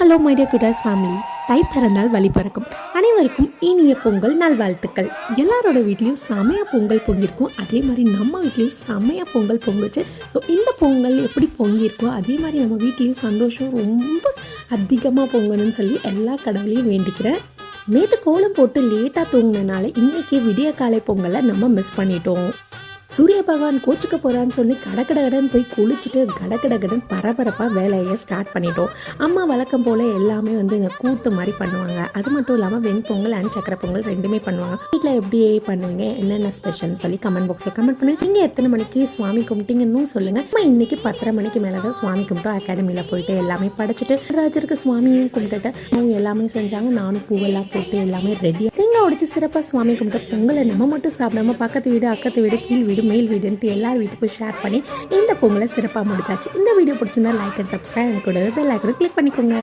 Hello my dear Kudos family. தை பிறந்தால் வழி பிறக்கும். அனைவருக்கும் இனிய பொங்கல் நல்வாழ்த்துக்கள். எல்லாரோட வீட்லேயும் செமையாக பொங்கல் பொங்கியிருக்கும். அதே மாதிரி நம்ம வீட்லேயும் செமையாக பொங்கல் பொங்குச்சு. ஸோ இந்த பொங்கல் எப்படி பொங்கியிருக்கோ அதே மாதிரி நம்ம வீட்லேயும் சந்தோஷம் ரொம்ப அதிகமாக பொங்கணும்னு சொல்லி எல்லா கடவுளையும் வேண்டிக்கிறேன். நேற்று கோலம் போட்டு லேட்டாக தூங்கினனால இன்றைக்கி விடிய காலை பொங்கலை நம்ம மிஸ் பண்ணிட்டோம். சூரிய பகவான் கோச்சுக்க போகிறான்னு சொல்லி கடகடகடன் போய் குளிச்சுட்டு கடகடகடன் பரபரப்பாக வேலையை ஸ்டார்ட் பண்ணிட்டோம். அம்மா வழக்கம் போல் எல்லாமே இந்த கூட்டு மாதிரி பண்ணுவாங்க. அது மட்டும் இல்லாமல் வெண்பொங்கல் அண்ட் சக்கரை பொங்கல் ரெண்டுமே பண்ணுவாங்க. வீட்டில் எப்படி பண்ணுவீங்க, என்னென்ன ஸ்பெஷல்னு சொல்லி கமெண்ட் பாக்ஸில் கமெண்ட் பண்ணுங்க. நீங்கள் எத்தனை மணிக்கு சுவாமி கும்பிட்டீங்கன்னு சொல்லுங்கள். நம்ம இன்றைக்கி 10:30 மணிக்கு மேலே தான் சுவாமி கும்பிட்டோம். அகாடமியில் போயிட்டு எல்லாமே படிச்சுட்டு ராஜருக்கு சுவாமியும் கும்பிட்டுட்டு அவங்க எல்லாமே செஞ்சாங்க. நானும் பூவெல்லாம் போட்டு எல்லாமே ரெடியாக தேங்காய் உடைச்சு சிறப்பாக சுவாமி கும்பிட்டு பொங்கலை நம்ம மட்டும் சாப்பிடாம பக்கத்து வீடு அக்கத்து வீடு கீழ் வீடு மேல் வீடுன்ட்டு எல்லார் வீட்டுக்கும் ஷேர் பண்ணி இந்த பொங்கலை சிறப்பாக முடிச்சாச்சு. இந்த வீடியோ பிடிச்சிருந்தா லைக் அண்ட் சப்ஸ்கிரைப் கூட பெல் ஐக்கனை கிளிக் பண்ணிக்கோங்க.